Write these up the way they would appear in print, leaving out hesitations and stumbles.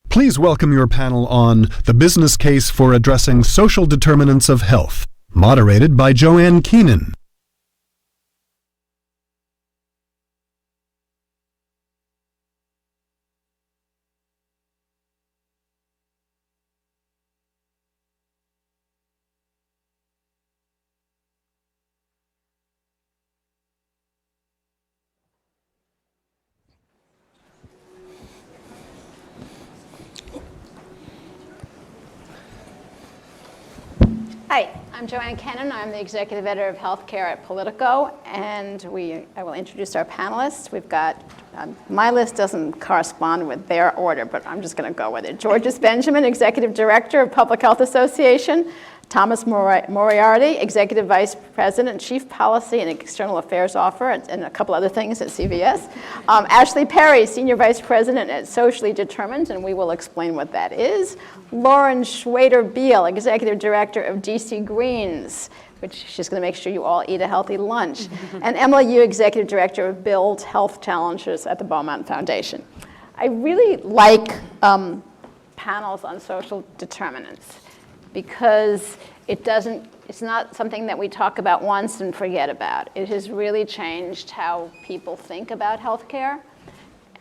Please welcome your panel on The Business Case for Addressing Social Determinants of Health, moderated by Joanne Kenen. Hi, I'm Joanne Kenen. I'm the Executive Editor of Healthcare at POLITICO, and I will introduce our panelists. We've got, my list doesn't correspond with their order, but I'm just going to go with it. Georges Benjamin, Executive Director of Public Health Association. Thomas Moriarty, Executive Vice President, Chief Policy and External Affairs Officer, and a couple other things at CVS. Ashley Perry, Senior Vice President at Socially Determined, and we will explain what that is. Lauren Shweder Biel, Executive Director of DC Greens, which she's going to make sure you all eat a healthy lunch. And Emily Yu, Executive Director of Build Health Challenges at the Beaumont Foundation. I really like panels on social determinants, because it's not something that we talk about once and forget about. It has really changed how people think about healthcare,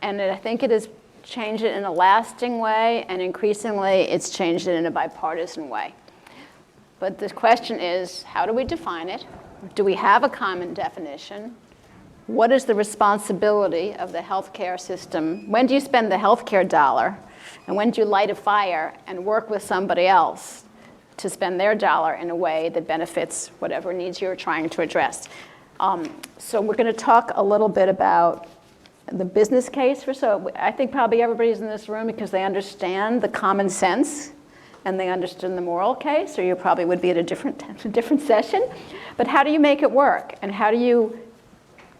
and I think it has changed it in a lasting way, and increasingly it's changed it in a bipartisan way. But the question is, how do we define it? Do we have a common definition? What is the responsibility of the healthcare system? When do you spend the healthcare dollar? And when do you light a fire and work with somebody else to spend their dollar in a way that benefits whatever needs you're trying to address? So we're going to talk a little bit about the business case for I think probably everybody's in this room because they understand the common sense and they understand the moral case, or you probably would be at a different session. But how do you make it work? And how do you,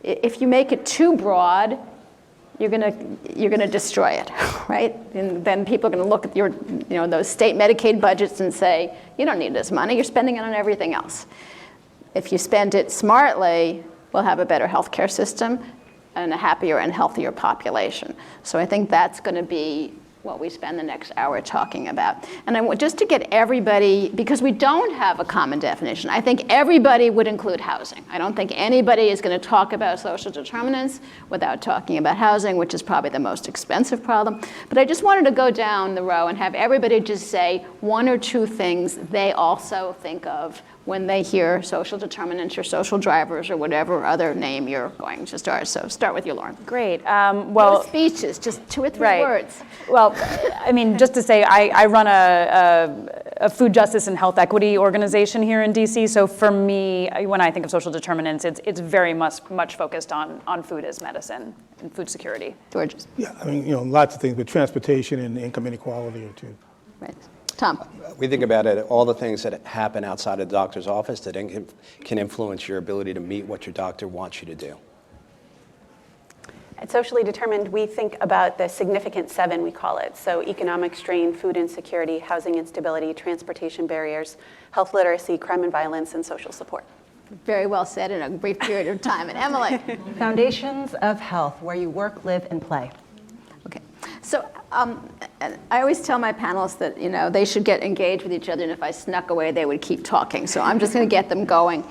if you make it too broad, you're gonna destroy it, right? And then people are gonna look at your, those state Medicaid budgets and say, you don't need this money, you're spending it on everything else. If you spend it smartly, we'll have a better healthcare system and a happier and healthier population. So I think that's gonna be what we spend the next hour talking about. And I want just to get everybody, because we don't have a common definition, I think everybody would include housing. I don't think anybody is going to talk about social determinants without talking about housing, which is probably the most expensive problem. But I just wanted to go down the row and have everybody just say one or two things they also think of when they hear social determinants or social drivers or whatever other name you're going to start. So start with you, Lauren. Great. No speeches, just 2 or 3 words. Well, I mean, just to say, I run a food justice and health equity organization here in DC. So for me, when I think of social determinants, it's very much focused on food as medicine and food security. Georges. Yeah, I mean, lots of things, but transportation and income inequality are two. Right. Tom. We think about it, all the things that happen outside of the doctor's office that can influence your ability to meet what your doctor wants you to do. At Socially Determined, we think about the significant 7, we call it. So economic strain, food insecurity, housing instability, transportation barriers, health literacy, crime and violence, and social support. Very well said in a brief period of time. And Emily. Foundations of health, where you work, live, and play. Okay. So I always tell my panelists that they should get engaged with each other, and if I snuck away, they would keep talking. So I'm just going to get them going.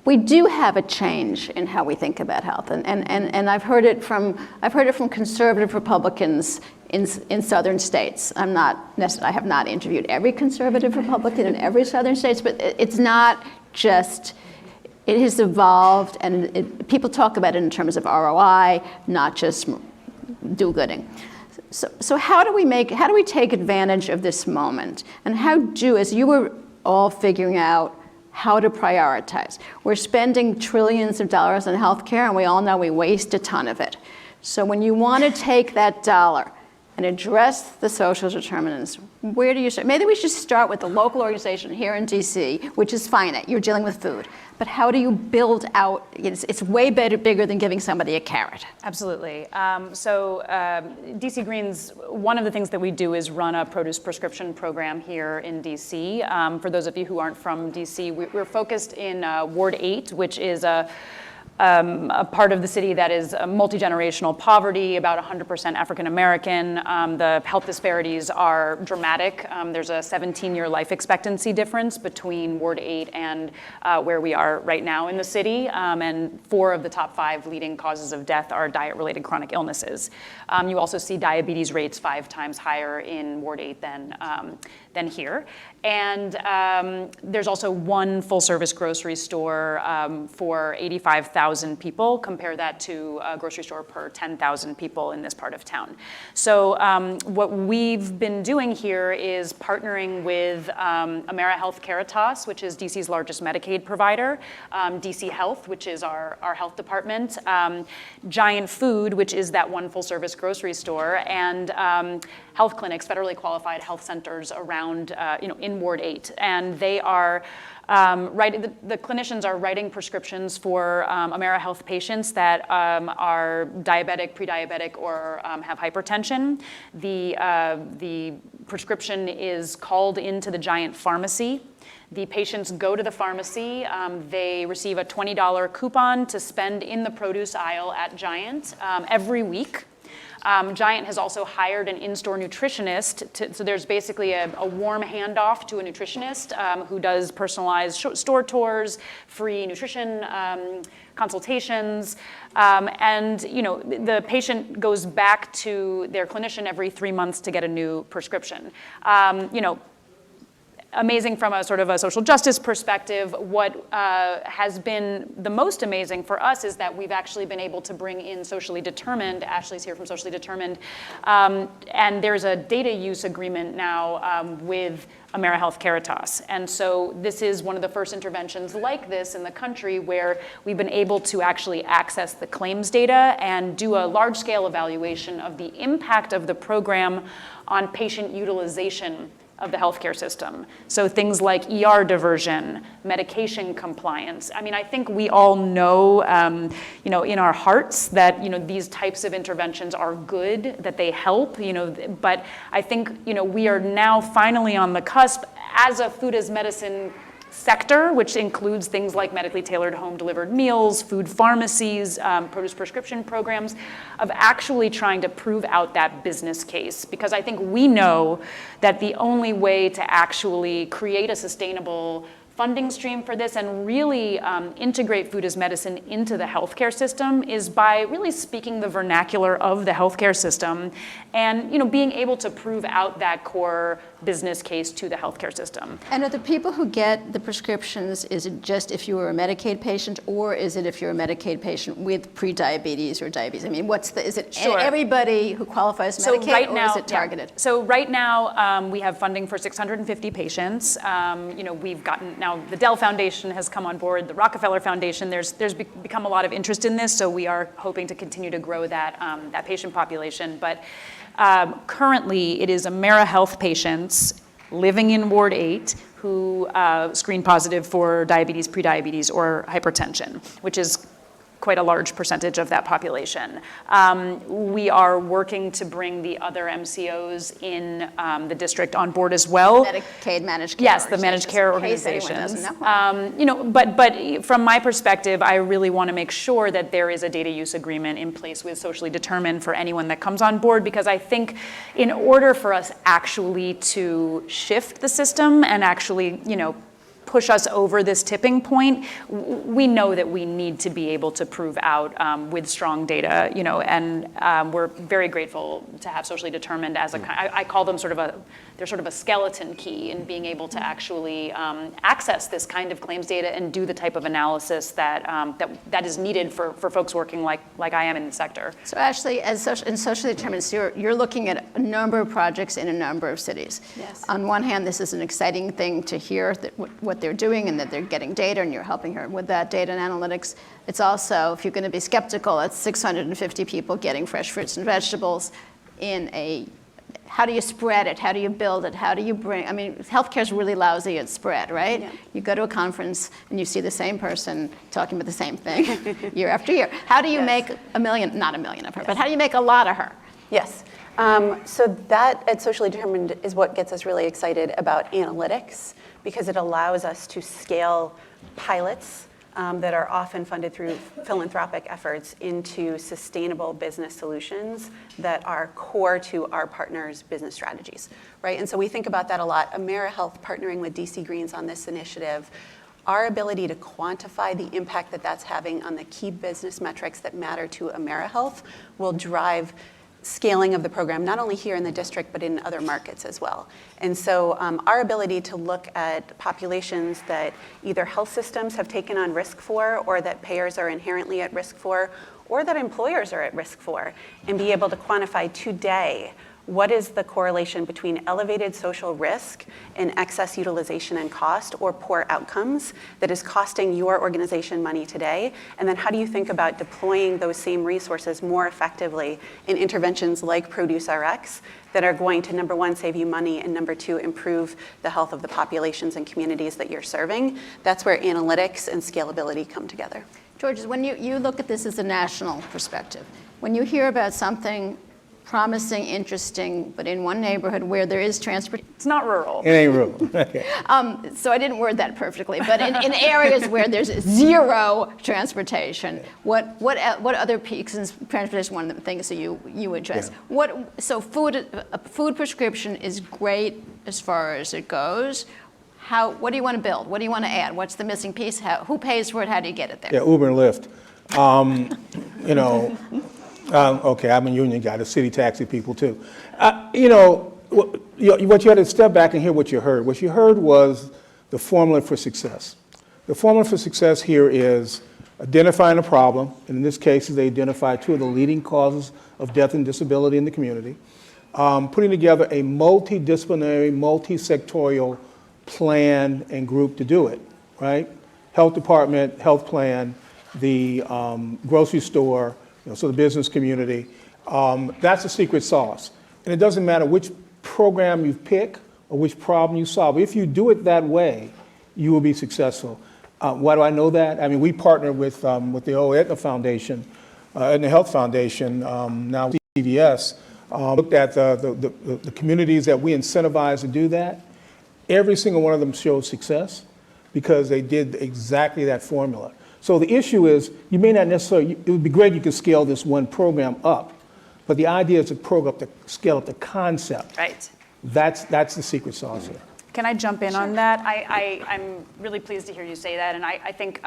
We do have a change in how we think about health, and I've heard it from conservative Republicans in southern states. I have not interviewed every conservative Republican in every southern states, but it's not just. It has evolved, and people talk about it in terms of ROI, not just do-gooding. So how do we take advantage of this moment? And as you were all figuring out how to prioritize. We're spending trillions of dollars on healthcare, and we all know we waste a ton of it. So when you want to take that dollar and address the social determinants, where do you start? Maybe we should start with the local organization here in DC, which is finite. You're dealing with food. But how do you build out? It's way bigger than giving somebody a carrot. Absolutely. So DC Greens, one of the things that we do is run a produce prescription program here in DC. For those of you who aren't from DC, we're focused in Ward 8, which is a a part of the city that is multi-generational poverty, about 100% African American. The health disparities are dramatic. There's a 17-year life expectancy difference between Ward 8 and where we are right now in the city. And 4 of the top 5 leading causes of death are diet-related chronic illnesses. You also see diabetes rates 5 times higher in Ward 8 than here. And there's also 1 full-service grocery store for 85,000 people. Compare that to a grocery store per 10,000 people in this part of town. So what we've been doing here is partnering with AmeriHealth Caritas, which is DC's largest Medicaid provider, DC Health, which is our health department, Giant Food, which is that 1 full-service grocery store, and health clinics, federally qualified health centers around, in Ward 8. And they are the clinicians are writing prescriptions for AmeriHealth patients that are diabetic, pre-diabetic, or have hypertension. The prescription is called into the Giant pharmacy. The patients go to the pharmacy. They receive a $20 coupon to spend in the produce aisle at Giant every week. Giant has also hired an in-store nutritionist, so there's basically a warm handoff to a nutritionist who does personalized store tours, free nutrition consultations, and the patient goes back to their clinician every 3 months to get a new prescription. Amazing from a sort of a social justice perspective. What has been the most amazing for us is that we've actually been able to bring in Socially Determined. Ashley's here from Socially Determined. And there's a data use agreement now with AmeriHealth Caritas. And so this is one of the first interventions like this in the country where we've been able to actually access the claims data and do a large-scale evaluation of the impact of the program on patient utilization of the healthcare system. So things like ER diversion, medication compliance. I mean, I think we all know, in our hearts that, these types of interventions are good, that they help, but I think, we are now finally on the cusp as a food as medicine sector, which includes things like medically tailored home delivered meals, food pharmacies, produce prescription programs, of actually trying to prove out that business case. Because I think we know that the only way to actually create a sustainable funding stream for this and really integrate food as medicine into the healthcare system is by really speaking the vernacular of the healthcare system and being able to prove out that core business case to the healthcare system. And are the people who get the prescriptions, is it just if you were a Medicaid patient, or is it if you're a Medicaid patient with pre-diabetes or diabetes? I mean, is it Sure. everybody who qualifies Medicaid, or is it targeted? Yeah. So right now, we have funding for 650 patients. We've gotten, now the Dell Foundation has come on board, the Rockefeller Foundation, there's become a lot of interest in this, so we are hoping to continue to grow that patient population. But currently, it is AmeriHealth patients living in Ward 8 who screen positive for diabetes, prediabetes, or hypertension, which is quite a large percentage of that population. We are working to bring the other MCOs in the district on board as well. Medicaid managed care. Yes, the managed care organizations. But from my perspective, I really want to make sure that there is a data use agreement in place with Socially Determined for anyone that comes on board, because I think in order for us actually to shift the system and actually, push us over this tipping point, we know that we need to be able to prove out with strong data, and we're very grateful to have Socially Determined as I call them they're sort of a skeleton key in being able to actually access this kind of claims data and do the type of analysis that is needed for folks working like I am in the sector. So Ashley, in Socially Determined, you're looking at a number of projects in a number of cities. Yes. On one hand, this is an exciting thing to hear that what they're doing and that they're getting data and you're helping her with that data and analytics. It's also, if you're going to be skeptical, it's 650 people getting fresh fruits and vegetables how do you spread it? How do you build it? How do you healthcare is really lousy at spread, right? Yeah. You go to a conference and you see the same person talking about the same thing year after year. How do you make not a million of her, but how do you make a lot of her? Yes. So that at Socially Determined is what gets us really excited about analytics, because it allows us to scale pilots that are often funded through philanthropic efforts into sustainable business solutions that are core to our partners' business strategies, right? And so we think about that a lot. AmeriHealth partnering with DC Greens on this initiative, our ability to quantify the impact that that's having on the key business metrics that matter to AmeriHealth will drive scaling of the program, not only here in the district, but in other markets as well. And so our ability to look at populations that either health systems have taken on risk for, or that payers are inherently at risk for, or that employers are at risk for, and be able to quantify today what is the correlation between elevated social risk and excess utilization and cost, or poor outcomes, that is costing your organization money today? And then how do you think about deploying those same resources more effectively in interventions like Produce RX that are going to, number one, save you money, and number two, improve the health of the populations and communities that you're serving? That's where analytics and scalability come together. George, when you look at this as a national perspective, when you hear about something promising, interesting, but in one neighborhood where there is transportation. It's not rural. It ain't rural. Okay. So I didn't word that perfectly, but in areas where there's zero transportation, what other peaks in transportation? One of the things that you address. Yeah. So a food prescription is great as far as it goes. What do you want to build? What do you want to add? What's the missing piece? Who pays for it? How do you get it there? Yeah, Uber and Lyft. Okay, I'm a union guy, the city taxi people too. What you had to step back and hear what you heard. What you heard was the formula for success. The formula for success here is identifying a problem, and in this case, they identified two of the leading causes of death and disability in the community, putting together a multidisciplinary, multi-sectorial plan and group to do it, right? Health department, health plan, the grocery store, so the business community. That's the secret sauce. And it doesn't matter which program you pick or which problem you solve. If you do it that way, you will be successful. Why do I know that? I mean, we partner with the old Aetna Foundation, Aetna Health Foundation, now CVS, looked at the communities that we incentivize to do that. Every single one of them showed success because they did exactly that formula. So the issue is, you may not necessarily, it would be great if you could scale this one program up, but the idea is to scale up the concept. Right. That's the secret sauce here. Can I jump in on that? I'm really pleased to hear you say that, and I think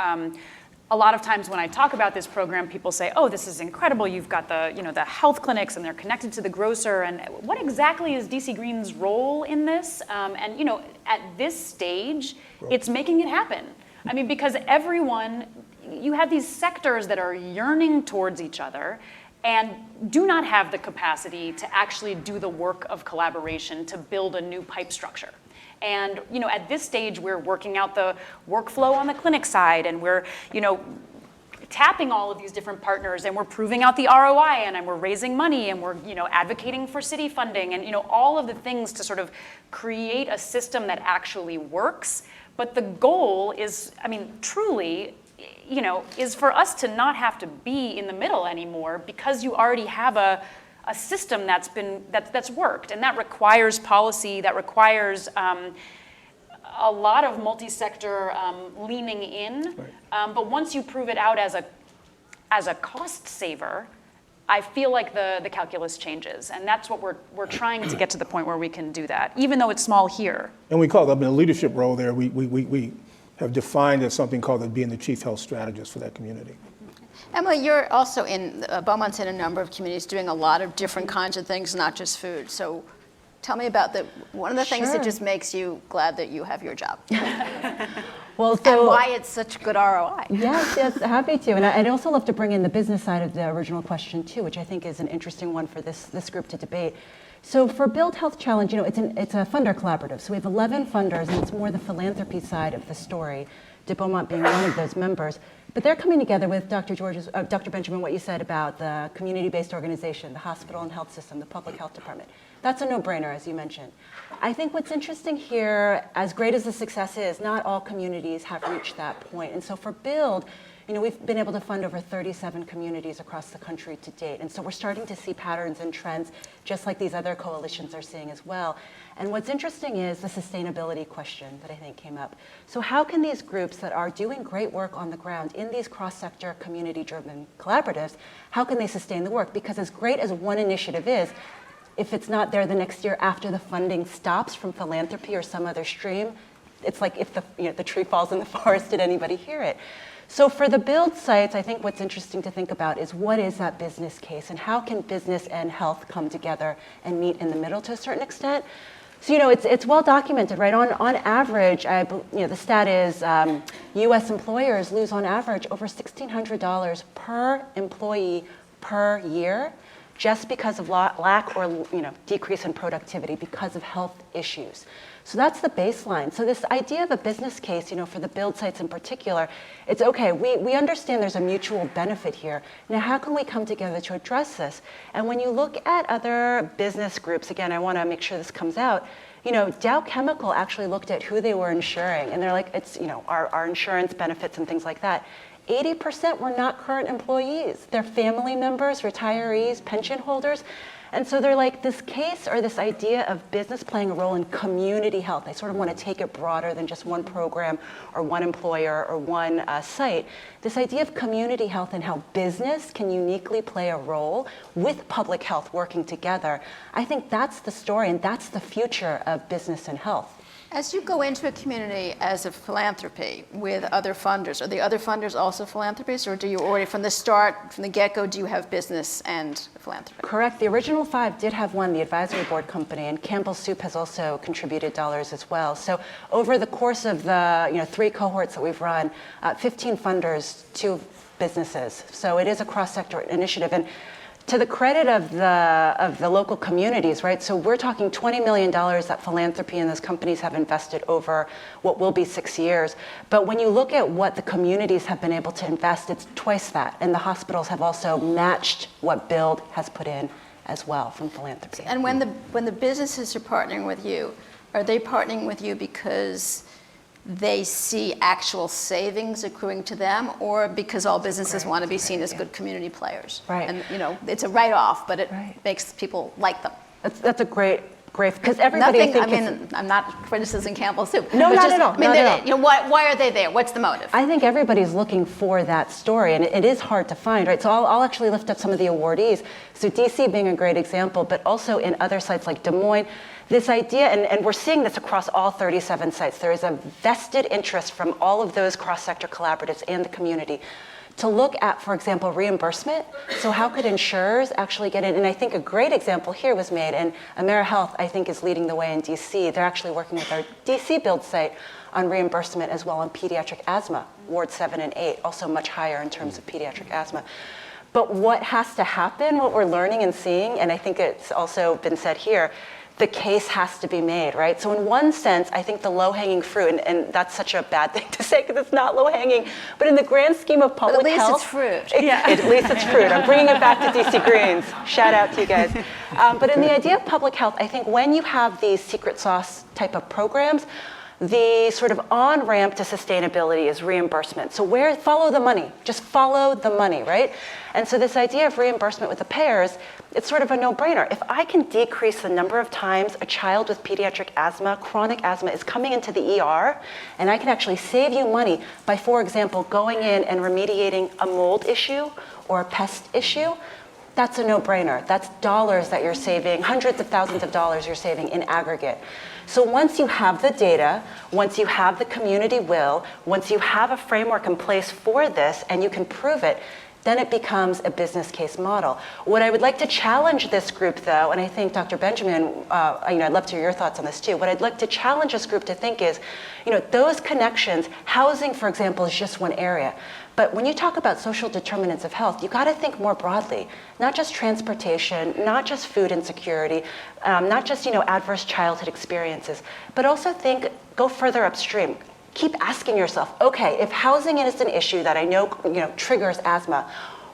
a lot of times when I talk about this program, people say, "Oh, this is incredible! You've got the health clinics, and they're connected to the grocer." And what exactly is DC Green's role in this? And at this stage, it's making it happen. I mean, because you have these sectors that are yearning towards each other and do not have the capacity to actually do the work of collaboration to build a new pipe structure. And at this stage, we're working out the workflow on the clinic side, and we're tapping all of these different partners, and we're proving out the ROI, and we're raising money, and we're advocating for city funding, and all of the things to sort of create a system that actually works. But the goal is, truly, is for us to not have to be in the middle anymore, because you already have a system that's worked, and that requires policy, that requires a lot of multi-sector leaning in. Right. But once you prove it out as a cost saver, I feel like the calculus changes, and that's what we're trying to get to the point where we can do that, even though it's small here. And we call it, a leadership role there. We have defined as something called being the chief health strategist for that community. Emily, you're also in, Beaumont's in a number of communities doing a lot of different kinds of things, not just food. So tell me about one of the things that just makes you glad that you have your job. And why it's such good ROI. Yes, happy to. And I'd also love to bring in the business side of the original question too, which I think is an interesting one for this group to debate. So for Build Health Challenge, it's a funder collaborative. So we have 11 funders, and it's more the philanthropy side of the story, de Beaumont being one of those members. But they're coming together with Dr. Benjamin, what you said about the community-based organization, the hospital and health system, the public health department. That's a no-brainer, as you mentioned. I think what's interesting here, as great as the success is, not all communities have reached that point. And so for Build, we've been able to fund over 37 communities across the country to date. And so we're starting to see patterns and trends, just like these other coalitions are seeing as well. And what's interesting is the sustainability question that I think came up. So how can these groups that are doing great work on the ground in these cross-sector community-driven collaboratives, how can they sustain the work? Because as great as one initiative is, if it's not there the next year after the funding stops from philanthropy or some other stream, it's like if the tree falls in the forest, did anybody hear it? So for the build sites, I think what's interesting to think about is what is that business case and how can business and health come together and meet in the middle to a certain extent? So, it's well documented, right? On average, the stat is US employers lose on average over $1,600 per employee per year just because of lack or decrease in productivity because of health issues. So that's the baseline. So this idea of a business case, for the build sites in particular, it's okay, we understand there's a mutual benefit here. Now, how can we come together to address this? And when you look at other business groups, again, I want to make sure this comes out, Dow Chemical actually looked at who they were insuring, and they're like, it's, our insurance benefits and things like that. 80% were not current employees. They're family members, retirees, pension holders. And so they're like, this case or this idea of business playing a role in community health, they sort of want to take it broader than just one program or one employer or one site. This idea of community health and how business can uniquely play a role with public health working together, I think that's the story and that's the future of business and health. As you go into a community as a philanthropy with other funders, are the other funders also philanthropies, or do you already from the start, from the get-go, do you have business and philanthropy? Correct. The original 5 did have one, the advisory board company, and Campbell's Soup has also contributed dollars as well. So over the course of the 3 cohorts that we've run, 15 funders, 2 businesses. So it is a cross-sector initiative. And to the credit of the local communities, right? So we're talking $20 million that philanthropy and those companies have invested over what will be 6 years. But when you look at what the communities have been able to invest, it's twice that. And the hospitals have also matched what Build has put in as well from philanthropy. And when the businesses are partnering with you, are they partnering with you because they see actual savings accruing to them, or because all businesses want to be seen as good community players? Right. And it's a write-off, but it makes people like them. That's a great, because everybody I'm not criticizing Campbell's Soup. No, not at all. Why are they there? What's the motive? I think everybody's looking for that story, and it is hard to find, right? So I'll actually lift up some of the awardees. So DC being a great example, but also in other sites like Des Moines, this idea, and we're seeing this across all 37 sites, there is a vested interest from all of those cross-sector collaboratives and the community to look at, for example, reimbursement. So how could insurers actually get in? And I think a great example here was made, and AmeriHealth, I think, is leading the way in DC. They're actually working with our DC Build site on reimbursement as well on pediatric asthma, Ward 7 and 8, also much higher in terms of pediatric asthma. But what has to happen, what we're learning and seeing, and I think it's also been said here, the case has to be made, right? So in one sense, I think the low-hanging fruit, and that's such a bad thing to say because it's not low-hanging, but in the grand scheme of public health— it's fruit. At least it's fruit. I'm bringing it back to DC Greens. Shout out to you guys. But in the idea of public health, I think when you have these secret sauce type of programs, the sort of on-ramp to sustainability is reimbursement. So follow the money, just follow the money, right? And so this idea of reimbursement with the payers, it's sort of a no-brainer. If I can decrease the number of times a child with pediatric asthma, chronic asthma, is coming into the ER, and I can actually save you money by, for example, going in and remediating a mold issue or a pest issue, that's a no-brainer. That's dollars that you're saving, hundreds of thousands of dollars you're saving in aggregate. So once you have the data, once you have the community will, once you have a framework in place for this and you can prove it, then it becomes a business case model. What I would like to challenge this group, though, and I think Dr. Benjamin, I'd love to hear your thoughts on this too. What I'd like to challenge this group to think is, those connections, housing, for example, is just one area. But when you talk about social determinants of health, you got to think more broadly, not just transportation, not just food insecurity, not just adverse childhood experiences, but also go further upstream. Keep asking yourself, okay, if housing is an issue that I know triggers asthma,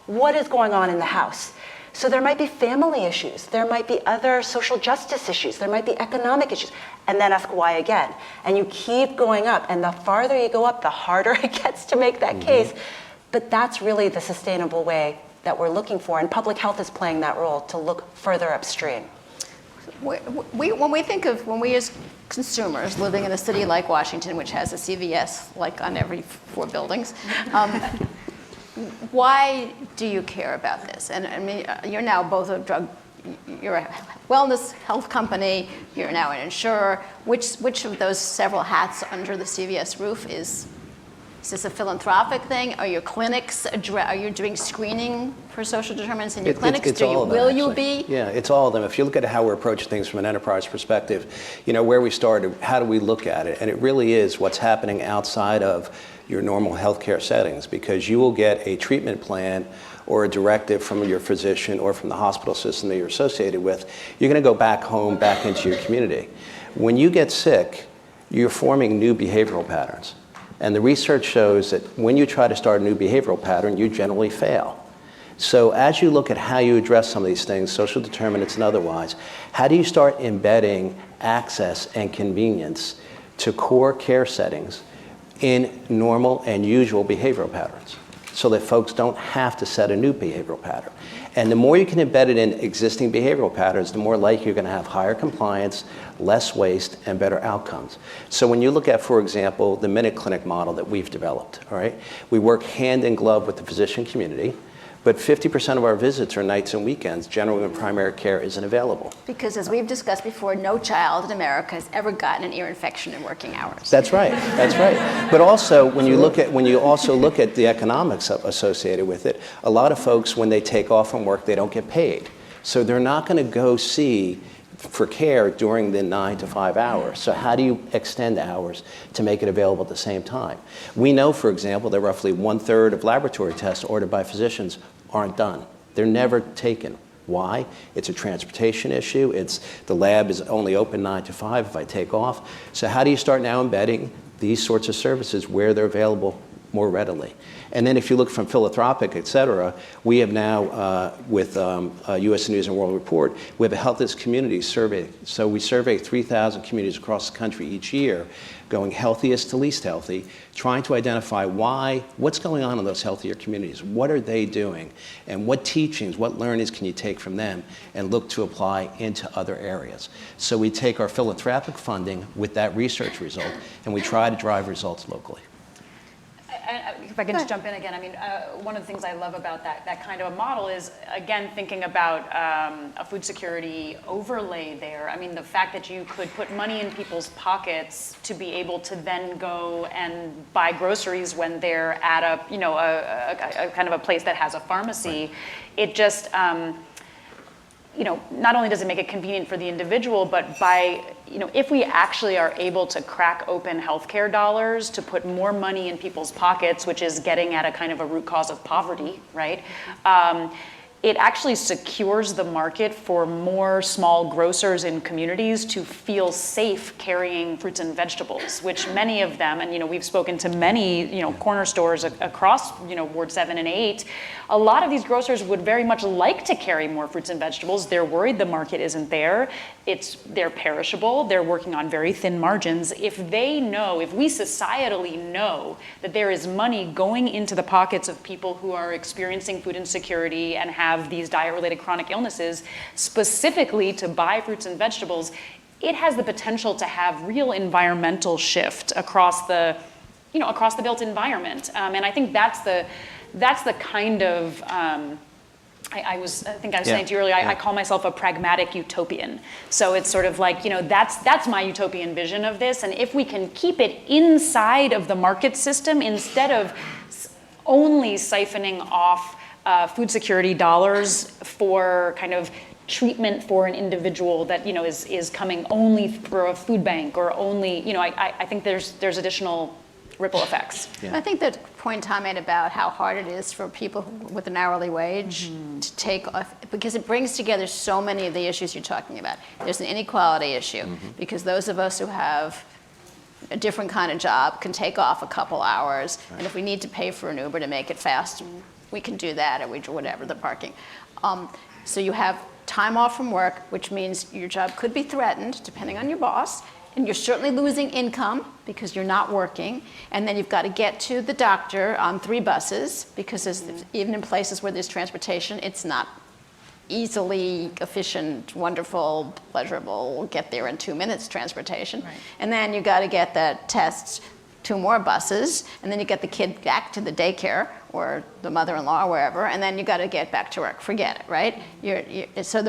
what is going on in the house? So there might be family issues, there might be other social justice issues, there might be economic issues, and then ask why again. And you keep going up, and the farther you go up, the harder it gets to make that case. But that's really the sustainable way that we're looking for, and public health is playing that role to look further upstream. When we as consumers living in a city like Washington, which has a CVS like on every 4 buildings, why do you care about this? And I mean, you're now both you're a wellness health company, you're now an insurer. Which of those several hats under the CVS roof is this a philanthropic thing? Are your clinics, are you doing screening for social determinants in your clinics? It's all of them, will actually. you be? Yeah, it's all of them. If you look at how we're approaching things from an enterprise perspective, where we started, how do we look at it? And it really is what's happening outside of your normal healthcare settings, because you will get a treatment plan or a directive from your physician or from the hospital system that you're associated with. You're going to go back home, back into your community. When you get sick, you're forming new behavioral patterns. And the research shows that when you try to start a new behavioral pattern, you generally fail. So as you look at how you address some of these things, social determinants and otherwise, how do you start embedding access and convenience to core care settings in normal and usual behavioral patterns so that folks don't have to set a new behavioral pattern? And the more you can embed it in existing behavioral patterns, the more likely you're going to have higher compliance, less waste, and better outcomes. So when you look at, for example, the Minute Clinic model that we've developed, all right, we work hand in glove with the physician community, but 50% of our visits are nights and weekends, generally when primary care isn't available. Because as we've discussed before, no child in America has ever gotten an ear infection in working hours. That's right. That's right. But also, when you also look at the economics associated with it, a lot of folks, when they take off from work, they don't get paid. So they're not going to go see for care during the 9 to 5 hours. So how do you extend hours to make it available at the same time? We know, for example, that roughly 1/3 of laboratory tests ordered by physicians aren't done. They're never taken. Why? It's a transportation issue. It's the lab is only open 9 to 5 if I take off. So how do you start now embedding these sorts of services where they're available more readily? And then if you look from philanthropic, et cetera, we have now, with U.S. News and World Report, we have a healthiest communities survey. So we survey 3,000 communities across the country each year, going healthiest to least healthy, trying to identify what's going on in those healthier communities, what are they doing, and what teachings, what learnings can you take from them and look to apply into other areas. So we take our philanthropic funding with that research result, and we try to drive results locally. If I can just jump in again, I mean, one of the things I love about that kind of a model is, again, thinking about a food security overlay there. I mean, the fact that you could put money in people's pockets to be able to then go and buy groceries when they're at a kind of a place that has a pharmacy, it just, not only does it make it convenient for the individual, but if we actually are able to crack open healthcare dollars to put more money in people's pockets, which is getting at a kind of a root cause of poverty, right? It actually secures the market for more small grocers in communities to feel safe carrying fruits and vegetables, which many of them, and we've spoken to many corner stores across Ward 7 and 8, a lot of these grocers would very much like to carry more fruits and vegetables. They're worried the market isn't there. They're perishable. They're working on very thin margins. If we societally know that there is money going into the pockets of people who are experiencing food insecurity and have these diet-related chronic illnesses, specifically to buy fruits and vegetables, it has the potential to have real environmental shift across the built environment. And I think that's the kind of I was saying to you earlier, I call myself a pragmatic utopian. So it's sort of like, that's my utopian vision of this. And if we can keep it inside of the market system instead of only siphoning off food security dollars for kind of treatment for an individual that is coming only for a food bank or only, I think there's additional ripple effects. Yeah. I think that point Tom made about how hard it is for people with an hourly wage to take off, because it brings together so many of the issues you're talking about. There's an inequality issue, because those of us who have a different kind of job can take off a couple hours, and if we need to pay for an Uber to make it fast, we can do that, or whatever, the parking. So you have time off from work, which means your job could be threatened, depending on your boss, and you're certainly losing income because you're not working, and then you've got to get to the doctor on 3 buses, because even in places where there's transportation, it's not easily efficient, wonderful, pleasurable, get there in 2 minutes transportation. Right. And then you got to get the tests, 2 more buses, and then you get the kid back to the daycare or the mother-in-law or wherever, and then you got to get back to work. Forget it, right? So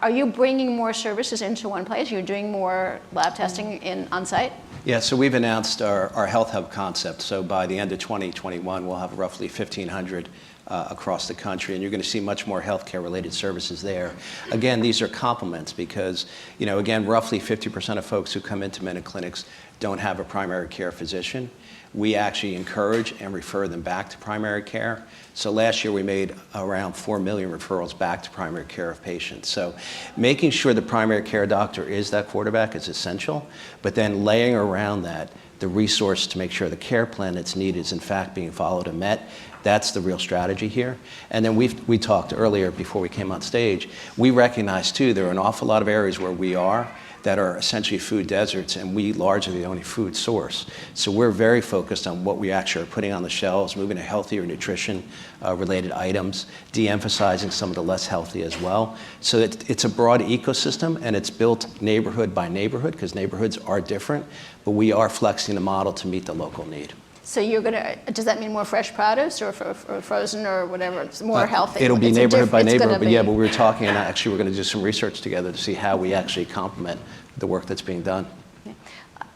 are you bringing more services into one place? You're doing more lab testing on site? Yeah, so we've announced our health hub concept. So by the end of 2021, we'll have roughly 1,500 across the country, and you're going to see much more healthcare related services there. Again, these are complements because, again, roughly 50% of folks who come into MinuteClinics don't have a primary care physician. We actually encourage and refer them back to primary care. So last year we made around 4 million referrals back to primary care of patients. So making sure the primary care doctor is that quarterback is essential, but then laying around that the resource to make sure the care plan that's needed is in fact being followed and met. That's the real strategy here. And then we talked earlier before we came on stage, we recognize too there are an awful lot of areas where we are that are essentially food deserts, and we largely the only food source. So we're very focused on what we actually are putting on the shelves, moving to healthier nutrition related items, de-emphasizing some of the less healthy as well. So it's a broad ecosystem, and it's built neighborhood by neighborhood, because neighborhoods are different, but we are flexing the model to meet the local need. So does that mean more fresh produce or frozen or whatever? It's more healthy? It'll be neighborhood by neighborhood, but yeah, but we were talking, and actually we're going to do some research together to see how we actually complement the work that's being done.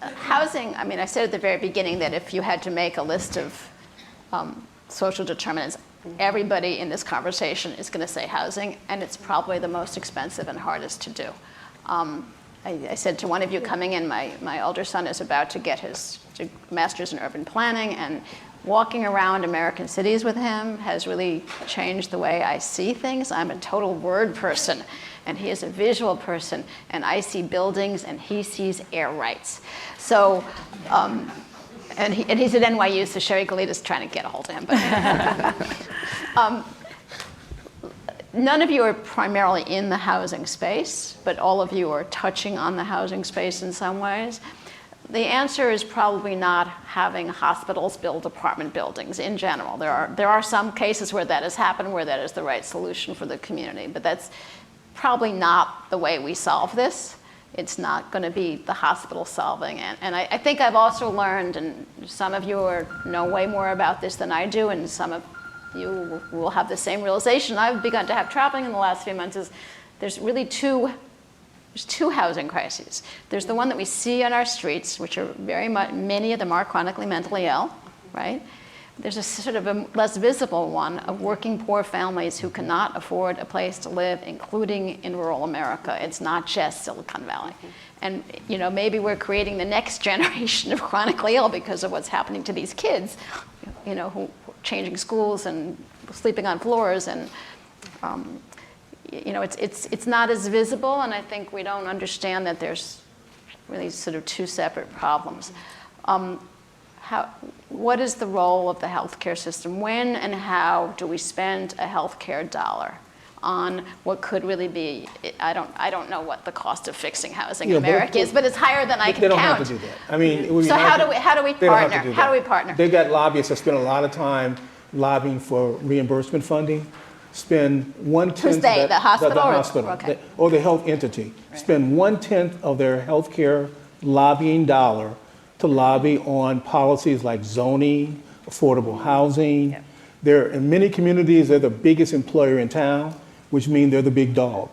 Housing, I said at the very beginning that if you had to make a list of social determinants, everybody in this conversation is going to say housing, and it's probably the most expensive and hardest to do. I said to one of you coming in, my older son is about to get his master's in urban planning, and walking around American cities with him has really changed the way I see things. I'm a total word person, and he is a visual person, and I see buildings, and he sees air rights. So, and he's at NYU, so Sherry Galita's trying to get a hold of him. But, none of you are primarily in the housing space, but all of you are touching on the housing space in some ways. The answer is probably not having hospitals build apartment buildings in general. There are some cases where that has happened, where that is the right solution for the community, but that's probably not the way we solve this. It's not going to be the hospital solving. And I think I've also learned, and some of you know way more about this than I do, and some of you will have the same realization I've begun to have traveling in the last few months, is there's really two housing crises. There's the one that we see on our streets, which are many of them are chronically mentally ill, right? There's a sort of a less visible one of working poor families who cannot afford a place to live, including in rural America. It's not just Silicon Valley. And maybe we're creating the next generation of chronically ill because of what's happening to these kids, who changing schools and sleeping on floors, and it's not as visible, and I think we don't understand that there's really sort of 2 separate problems. What is the role of the healthcare system? When and how do we spend a healthcare dollar on what could really be? I don't know what the cost of fixing housing in America is, but it's higher than I can count. They don't have to do that. So how do we partner? How do we partner? They've got lobbyists that spend a lot of time lobbying for reimbursement funding. Spend 1/10 Who's they? The hospital? The hospital, okay. or the health entity. Right. Spend 1/10 of their healthcare lobbying dollar to lobby on policies like zoning, affordable housing. Yep. They're in many communities, they're the biggest employer in town, which means they're the big dog.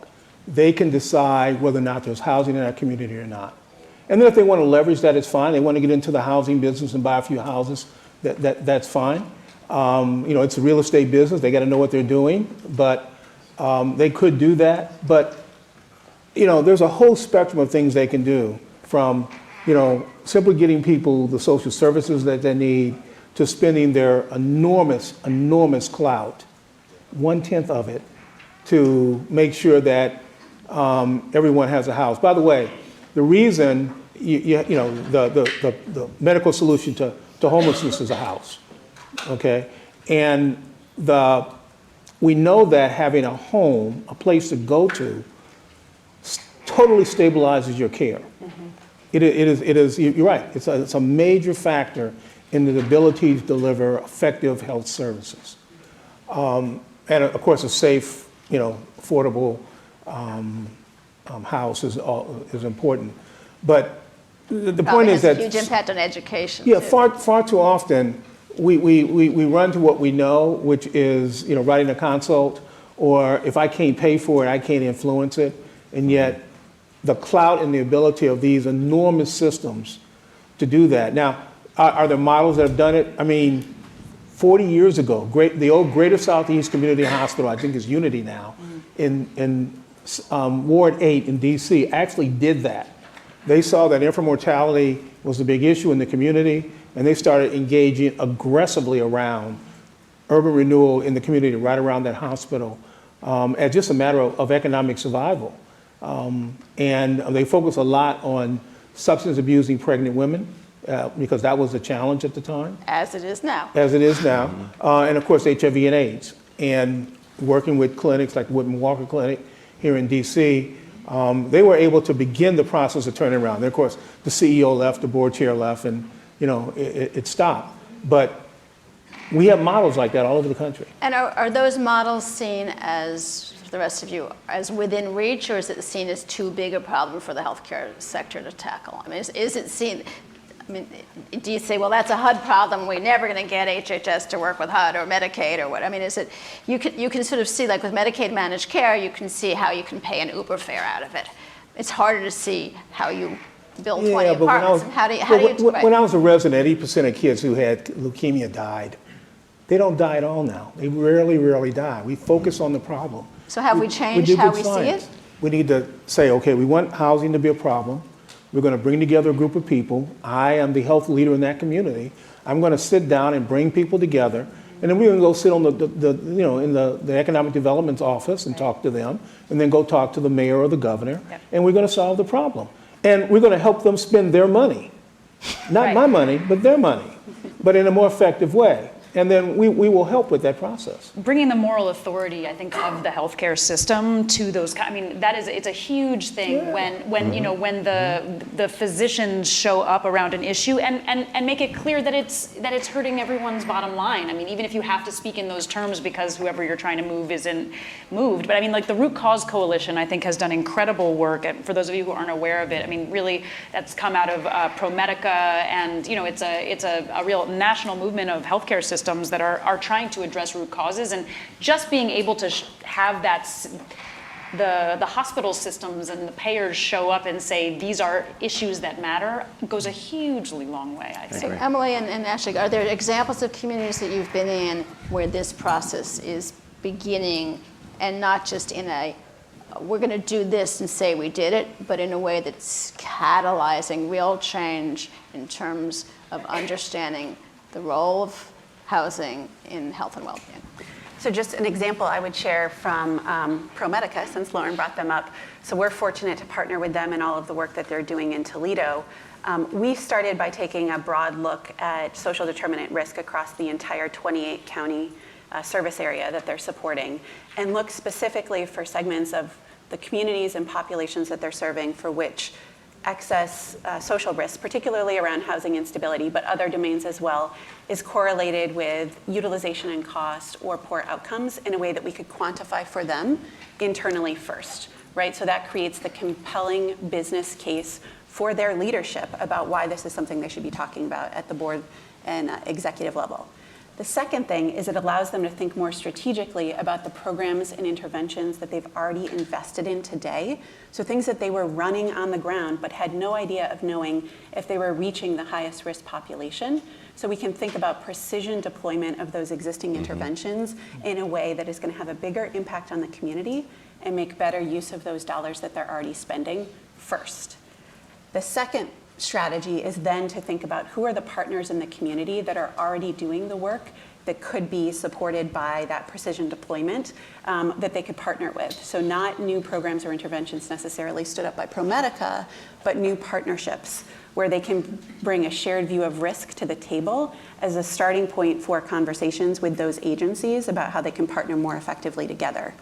They can decide whether or not there's housing in that community or not. And then if they want to leverage that, it's fine. They want to get into the housing business and buy a few houses, that's fine. It's a real estate business. They got to know what they're doing, but they could do that. But, there's a whole spectrum of things they can do, from, simply getting people the social services that they need, to spending their enormous clout, 1/10 of it, to make sure that everyone has a house. By the way, the reason, the medical solution to homelessness is a house. Okay, and we know that having a home, a place to go to, totally stabilizes your care. It is. You're right. It's a major factor in the ability to deliver effective health services, and of course, a safe, affordable house is important. But the point is that it has a huge impact on education. Yeah, too. far too often we run to what we know, which is writing a consult, or if I can't pay for it, I can't influence it, and yet the clout and the ability of these enormous systems to do that. Now, are there models that have done it? I mean, 40 years ago, the old Greater Southeast Community Hospital, I think is Unity now, in Ward 8 in DC, actually did that. They saw that infant mortality was a big issue in the community, and they started engaging aggressively around urban renewal in the community right around that hospital as just a matter of economic survival. And they focus a lot on substance abusing pregnant women because that was a challenge at the time. As it is now. As it is now. And of course, HIV and AIDS. And working with clinics like Whitman Walker Clinic here in DC, they were able to begin the process of turning around. Then, of course, the CEO left, the board chair left, and it stopped. But we have models like that all over the country. And are those models seen as, for the rest of you, as within reach, or is it seen as too big a problem for the healthcare sector to tackle? I mean, is it seen, do you say, well, that's a HUD problem, we're never going to get HHS to work with HUD or Medicaid or what? I mean, is it, you can sort of see, like with Medicaid managed care, you can see how you can pay an Uber fare out of it. It's harder to see how you build 20 apartments. When I was a resident, 80% of kids who had leukemia died. They don't die at all now. They rarely die. We focus on the problem. So have we changed how we see it? We need to say, okay, we want housing to be a problem. We're going to bring together a group of people. I am the health leader in that community. I'm going to sit down and bring people together, and then we're going to go sit on in the economic development office and talk to them, and then go talk to the mayor or the governor, and we're going to solve the problem. And we're going to help them spend their money, not my money, but their money, but in a more effective way. And then we will help with that process. Bringing the moral authority, I think, of the healthcare system to those. I mean, it's a huge thing when when the physicians show up around an issue and make it clear that it's hurting everyone's bottom line. I mean, even if you have to speak in those terms because whoever you're trying to move isn't moved. But I mean, like the Root Cause Coalition, I think, has done incredible work. And for those of you who aren't aware of it, I mean, really, that's come out of Promedica, and it's a real national movement of healthcare systems that are trying to address root causes, and just being able to have that the hospital systems and the payers show up and say these are issues that matter goes a hugely long way, I think. So Emily and Ashley, are there examples of communities that you've been in where this process is beginning, and not just in a we're going to do this and say we did it, but in a way that's catalyzing real change in terms of understanding the role of housing in health and well-being? So just an example I would share from Promedica, since Lauren brought them up. So we're fortunate to partner with them in all of the work that they're doing in Toledo. We started by taking a broad look at social determinant risk across the entire 28 county service area that they're supporting, and look specifically for segments of the communities and populations that they're serving for which excess social risk, particularly around housing instability, but other domains as well, is correlated with utilization and cost or poor outcomes in a way that we could quantify for them internally first, right? So that creates the compelling business case for their leadership about why this is something they should be talking about at the board and executive level. The second thing is it allows them to think more strategically about the programs and interventions that they've already invested in today. So things that they were running on the ground but had no idea of knowing if they were reaching the highest risk population. So we can think about precision deployment of those existing interventions in a way that is going to have a bigger impact on the community and make better use of those dollars that they're already spending first. The second strategy is then to think about who are the partners in the community that are already doing the work that could be supported by that precision deployment that they could partner with. So not new programs or interventions necessarily stood up by Promedica, but new partnerships where they can bring a shared view of risk to the table as a starting point for conversations with those agencies about how they can partner more effectively together.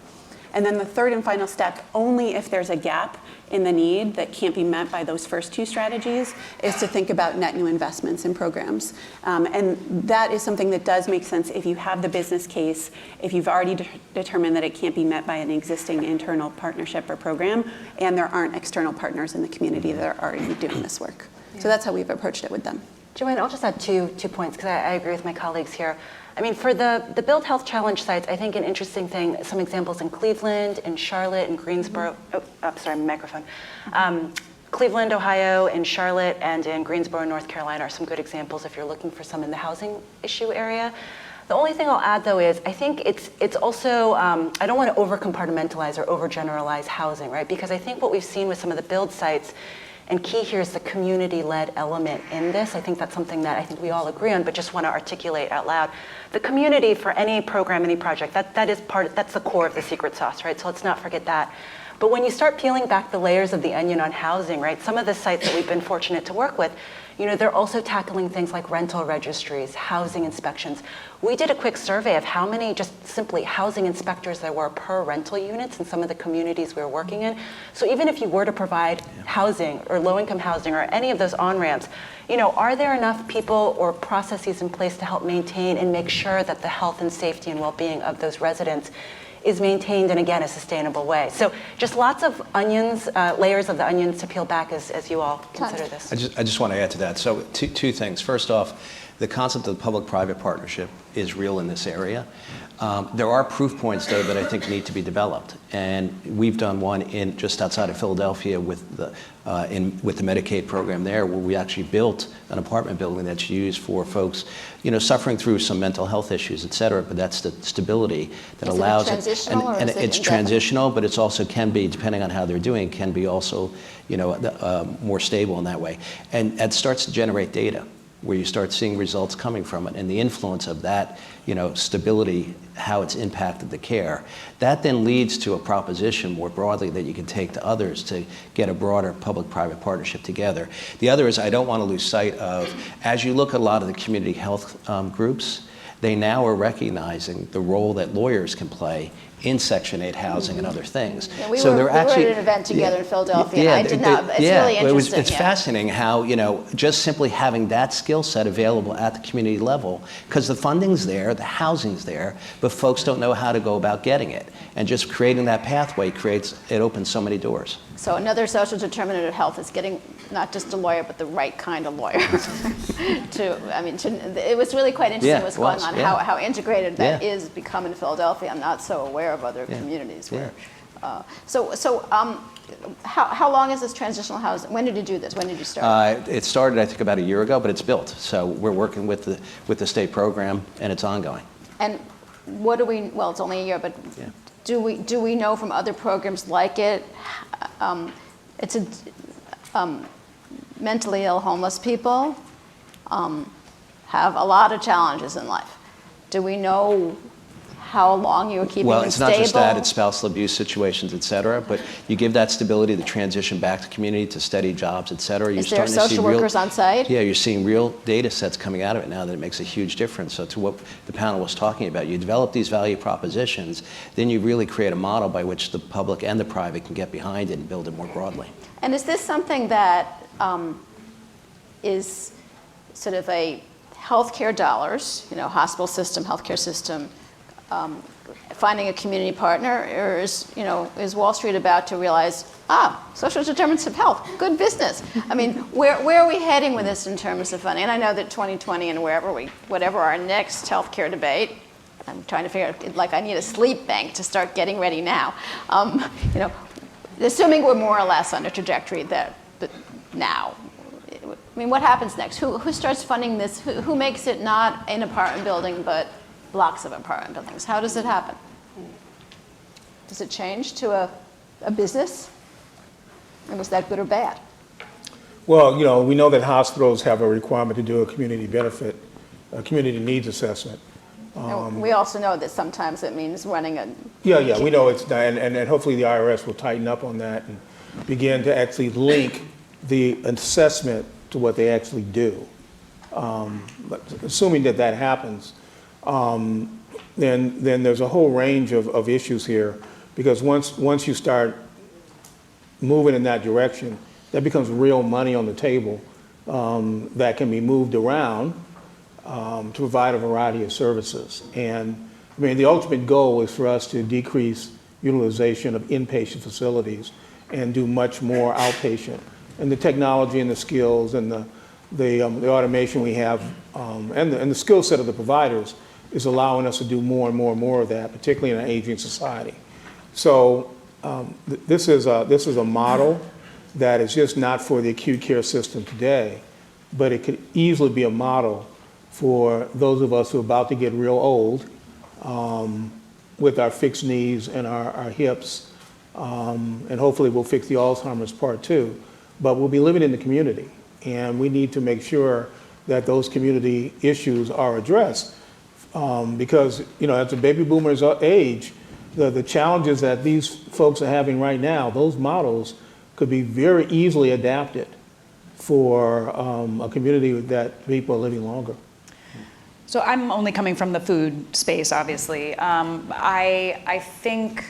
And then the third and final step, only if there's a gap in the need that can't be met by those first two strategies, is to think about net new investments in programs. And that is something that does make sense if you have the business case, if you've already determined that it can't be met by an existing internal partnership or program, and there aren't external partners in the community that are already doing this work. So that's how we've approached it with them. Joanne, I'll just add two points, because I agree with my colleagues here. I mean, for the Build Health Challenge sites, I think an interesting thing, some examples in Cleveland, in Charlotte, in Greensboro, microphone. Cleveland, Ohio, in Charlotte, and in Greensboro, North Carolina are some good examples if you're looking for some in the housing issue area. The only thing I'll add, though, is I think it's also, I don't want to over-compartmentalize or over-generalize housing, right? Because I think what we've seen with some of the build sites, and key here is the community-led element in this. I think that's something that I think we all agree on, but just want to articulate out loud. The community for any program, any project, that's the core of the secret sauce, right? So let's not forget that. But when you start peeling back the layers of the onion on housing, right? Some of the sites that we've been fortunate to work with, you know, they're also tackling things like rental registries, housing inspections. We did a quick survey of how many just simply housing inspectors there were per rental units in some of the communities we were working in. So even if you were to provide housing or low-income housing or any of those on-ramps, you know, are there enough people or processes in place to help maintain and make sure that the health and safety and well-being of those residents is maintained in, again, a sustainable way? So just lots of onions, layers of the onions to peel back as you all consider this. I just want to add to that. So two things. First off, the concept of the public-private partnership is real in this area. There are proof points, though, that I think need to be developed. And we've done one in just outside of Philadelphia with the Medicaid program there, where we actually built an apartment building that's used for folks, you know, suffering through some mental health issues, et cetera. But that's the stability that allows it. Transitional, or and is it it's transitional, but it's also can be, depending on how they're doing, can be also, you know, more stable in that way. And it starts to generate data, where you start seeing results coming from it, and the influence of that, you know, stability, how it's impacted the care. That then leads to a proposition more broadly that you can take to others to get a broader public-private partnership together. The other is, I don't want to lose sight of, as you look at a lot of the community health groups, they now are recognizing the role that lawyers can play in Section 8 housing and other things. Yeah, we so were they're actually at an event together in Philadelphia. And I did not. It's really interesting. It's fascinating how, you know, just simply having that skill set available at the community level, because the funding's there, the housing's there, but folks don't know how to go about getting it. And just creating that pathway opens so many doors. So another social determinant of health is getting not just a lawyer, but the right kind of lawyer. It was really quite interesting what's going on, how integrated that is become in Philadelphia. I'm not so aware of other communities where. How long is this transitional housing? When did you do this? When did you start? It started, I think, about a year ago, but it's built. So we're working with the state program, and it's ongoing. And what do we? Well, it's only a year, but do we know from other programs like it? It's mentally ill homeless people have a lot of challenges in life. Do we know how long you were keeping them stable? Well, it's not just that, it's spousal abuse situations, et cetera, but you give that stability to transition back to community, to steady jobs, et cetera. Is there social workers on site? Yeah, you're seeing real data sets coming out of it now that it makes a huge difference. So to what the panel was talking about, you develop these value propositions, then you really create a model by which the public and the private can get behind it and build it more broadly. And is this something that is sort of a healthcare dollars, you know, hospital system, healthcare system, finding a community partner, or is Wall Street about to realize, social determinants of health, good business? I mean, where are we heading with this in terms of funding? And I know that 2020 and whatever our next healthcare debate, I'm trying to figure out, like I need a sleep bank to start getting ready now. Assuming we're more or less on a trajectory that now. I mean, what happens next? Who starts funding this? Who makes it not an apartment building, but blocks of apartment buildings? How does it happen? Does it change to a business? And was that good or bad? Well, you know, we know that hospitals have a requirement to do a community community needs assessment. We also know that sometimes it means running a... Yeah, we know it's, and hopefully the IRS will tighten up on that and begin to actually link the assessment to what they actually do. But assuming that happens, then there's a whole range of issues here, Because once you start moving in that direction, that becomes real money on the table that can be moved around to provide a variety of services. And I mean, the ultimate goal is for us to decrease utilization of inpatient facilities and do much more outpatient. And the technology and the skills and the automation we have and the skill set of the providers is allowing us to do more and more and more of that, particularly in an aging society. So this is a model that is just not for the acute care system today, but it could easily be a model for those of us who are about to get real old with our fixed knees and our hips, and hopefully we'll fix the Alzheimer's part too, but we'll be living in the community, and we need to make sure that those community issues are addressed because, you know, as the baby boomers age, the challenges that these folks are having right now, those models could be very easily adapted for a community that people are living longer. So I'm only coming from the food space, obviously. I think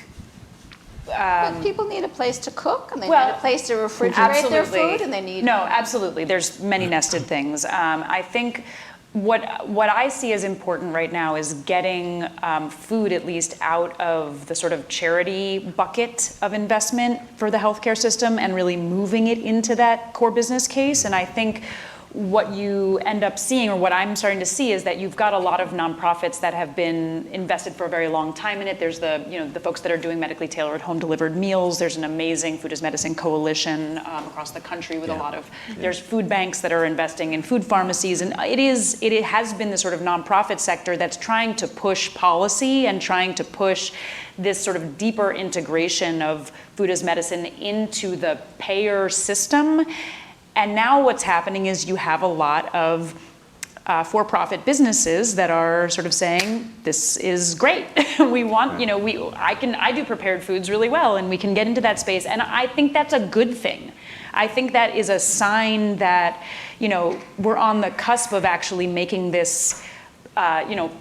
But people need a place to cook, and they need a place to refrigerate their food, and they need... No, absolutely. There's many nested things. I think what I see as important right now is getting food at least out of the sort of charity bucket of investment for the healthcare system and really moving it into that core business case. And I think what you end up seeing, or what I'm starting to see, is that you've got a lot of nonprofits that have been invested for a very long time in it. There's the folks that are doing medically tailored home delivered meals. There's an amazing Food as Medicine coalition across the country with a lot of, there's food banks that are investing in food pharmacies. And it has been the sort of nonprofit sector that's trying to push policy and trying to push this sort of deeper integration of food as medicine into the payer system. And now what's happening is you have a lot of for-profit businesses that are sort of saying, this is great. We want, I do prepared foods really well, and we can get into that space. And I think that's a good thing. I think that is a sign that, we're on the cusp of actually making this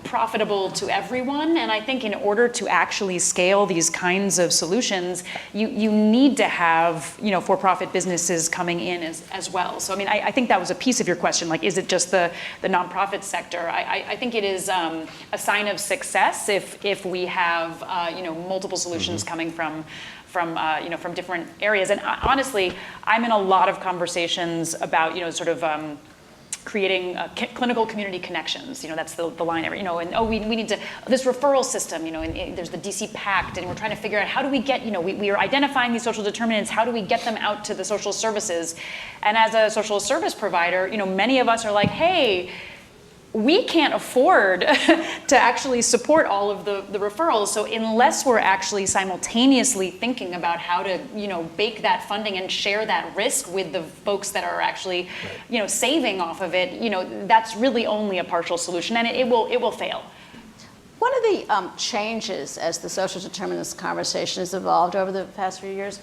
profitable to everyone. And I think in order to actually scale these kinds of solutions, you need to have, for-profit businesses coming in as well. So, I think that was a piece of your question. Like, is it just the nonprofit sector? I think it is a sign of success if we have, multiple solutions coming from different areas. And honestly, I'm in a lot of conversations about, creating clinical community connections. That's the line. We need to, this referral system, and there's the DC Pact, and we're trying to figure out how do we get, we are identifying these social determinants, how do we get them out to the social services? And as a social service provider, many of us are like, hey, we can't afford to actually support all of the referrals. So unless we're actually simultaneously thinking about how to, bake that funding and share that risk with the folks that are actually, saving off of it, that's really only a partial solution, and it will fail. One of the changes as the social determinants conversation has evolved over the past few years,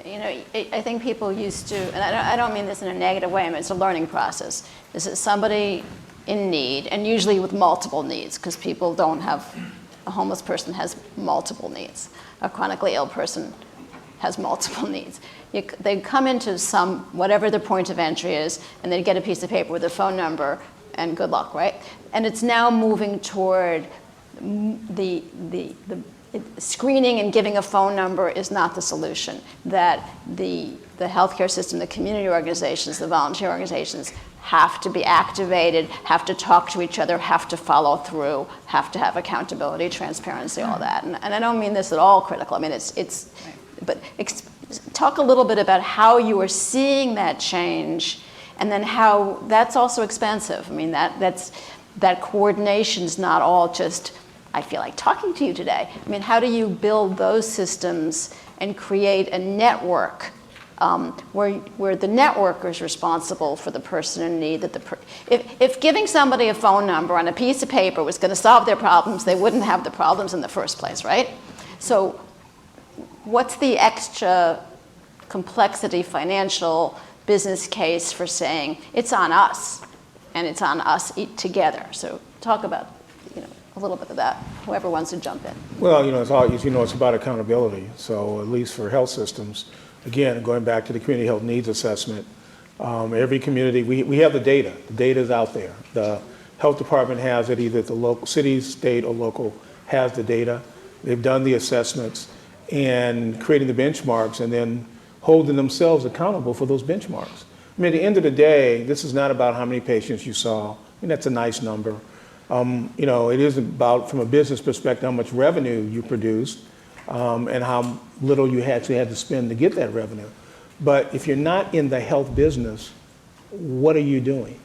I think people used to, and I don't mean this in a negative way, it's a learning process. Is that somebody in need, and usually with multiple needs, because people don't have, a homeless person has multiple needs. A chronically ill person has multiple needs. They come into whatever their point of entry is, and they get a piece of paper with a phone number, and good luck, right? And it's now moving toward the screening and giving a phone number is not the solution. That the healthcare system, the community organizations, the volunteer organizations have to be activated, have to talk to each other, have to follow through, have to have accountability, transparency, all that. And I don't mean this at all critical. Talk a little bit about how you are seeing that change, and then how that's also expensive. That coordination's not all just, I feel like talking to you today. How do you build those systems and create a network where the network is responsible for the person in need? If giving somebody a phone number on a piece of paper was going to solve their problems, they wouldn't have the problems in the first place, right? So what's the extra complexity, financial, business case for saying it's on us, and it's on us together? So talk about a little bit of that. whoever wants to jump in. Well, it's about accountability. So at least for health systems, again, going back to the community health needs assessment, every community, we have the data. The data is out there. The health department has it, either the local, city, state, or local has the data. They've done the assessments and creating the benchmarks and then holding themselves accountable for those benchmarks. I mean, at the end of the day, this is not about how many patients you saw. I mean, that's a nice number. It is about, from a business perspective, how much revenue you produced and how little you actually had to spend to get that revenue. But if you're not in the health business, what are you doing?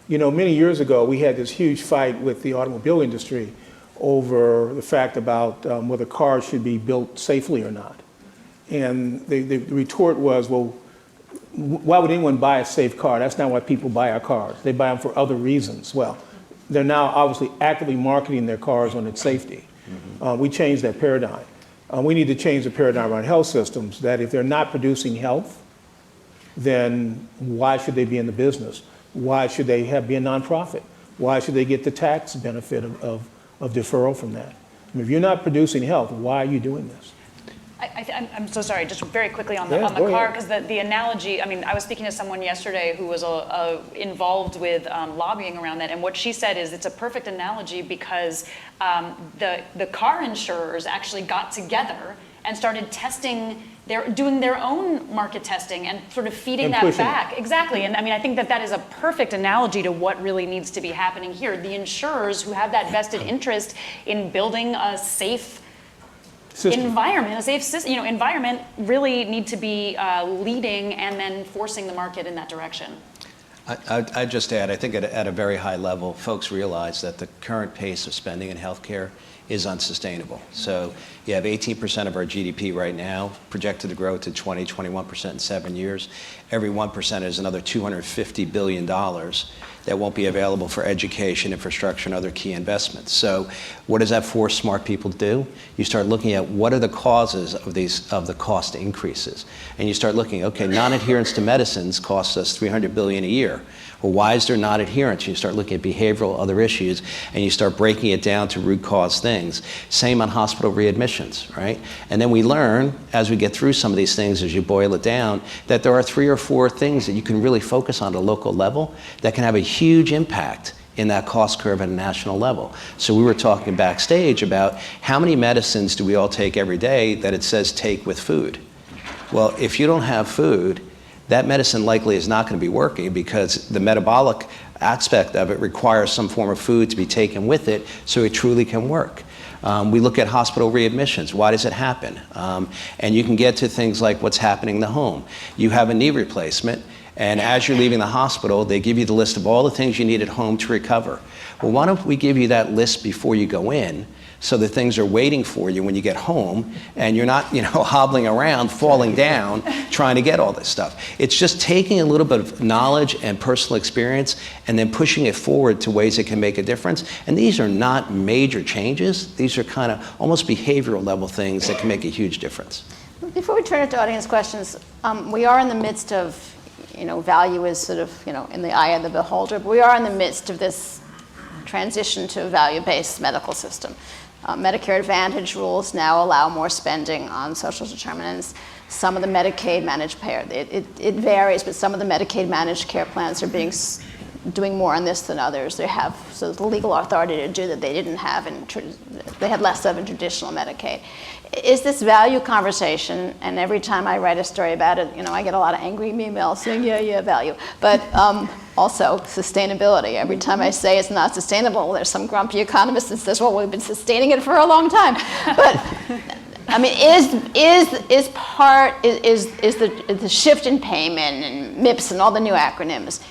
Many years ago, we had this huge fight with the automobile industry over the fact about whether cars should be built safely or not. And the retort was, well, why would anyone buy a safe car? That's not why people buy our cars. They buy them for other reasons. Well, they're now obviously actively marketing their cars on its safety. We changed that paradigm. We need to change the paradigm around health systems, that if they're not producing health, then why should they be in the business? Why should they be a nonprofit? Why should they get the tax benefit of deferral from that? I mean, if you're not producing health, why are you doing this? I'm so sorry, just very quickly on the go car, ahead. because the analogy, I was speaking to someone yesterday who was involved with lobbying around that, and what she said is it's a perfect analogy because the car insurers actually got together and started testing, doing their own market testing and sort of feeding that back. Exactly, and I think that is a perfect analogy to what really needs to be happening here. The insurers who have that vested interest in building a safe environment, a safe system, environment, really need to be leading and then forcing the market in that direction. I'd just add, I think at a very high level, folks realize that the current pace of spending in healthcare is unsustainable. So you have 18% of our GDP right now, projected to grow to 21% in 7 years. Every 1% is another $250 billion that won't be available for education, infrastructure, and other key investments. So what does that force smart people to do? You start looking at what are the causes of the cost increases. And you start looking, okay, non-adherence to medicines costs us $300 billion a year. Well, why is there not adherence? You start looking at behavioral other issues, and you start breaking it down to root cause things. Same on hospital readmissions, right? And then we learn, as we get through some of these things, as you boil it down, that there are 3 or 4 things that you can really focus on at a local level that can have a huge impact in that cost curve at a national level. So we were talking backstage about how many medicines do we all take every day that it says take with food? Well, if you don't have food, that medicine likely is not going to be working because the metabolic aspect of it requires some form of food to be taken with it so it truly can work. We look at hospital readmissions. Why does it happen? And you can get to things like what's happening in the home. You have a knee replacement, and as you're leaving the hospital, they give you the list of all the things you need at home to recover. Well, why don't we give you that list before you go in, so that things are waiting for you when you get home and you're not, hobbling around, falling down, trying to get all this stuff. It's just taking a little bit of knowledge and personal experience and then pushing it forward to ways that can make a difference. And these are not major changes. These are kind of almost behavioral level things that can make a huge difference. Before we turn it to audience questions, we are in the midst of, value is sort of, in the eye of the beholder, but we are in the midst of this transition to a value-based medical system. Medicare Advantage rules now allow more spending on social determinants. Some of the Medicaid managed care, it varies, but some of the Medicaid managed care plans are doing more on this than others. They have the legal authority to do that they didn't have, they had less of in traditional Medicaid. Is this value conversation, and every time I write a story about it, I get a lot of angry emails saying, yeah, value. But also sustainability. Every time I say it's not sustainable, there's some grumpy economist that says, well, we've been sustaining it for a long time. But is the shift in payment and MIPS and all the new acronyms,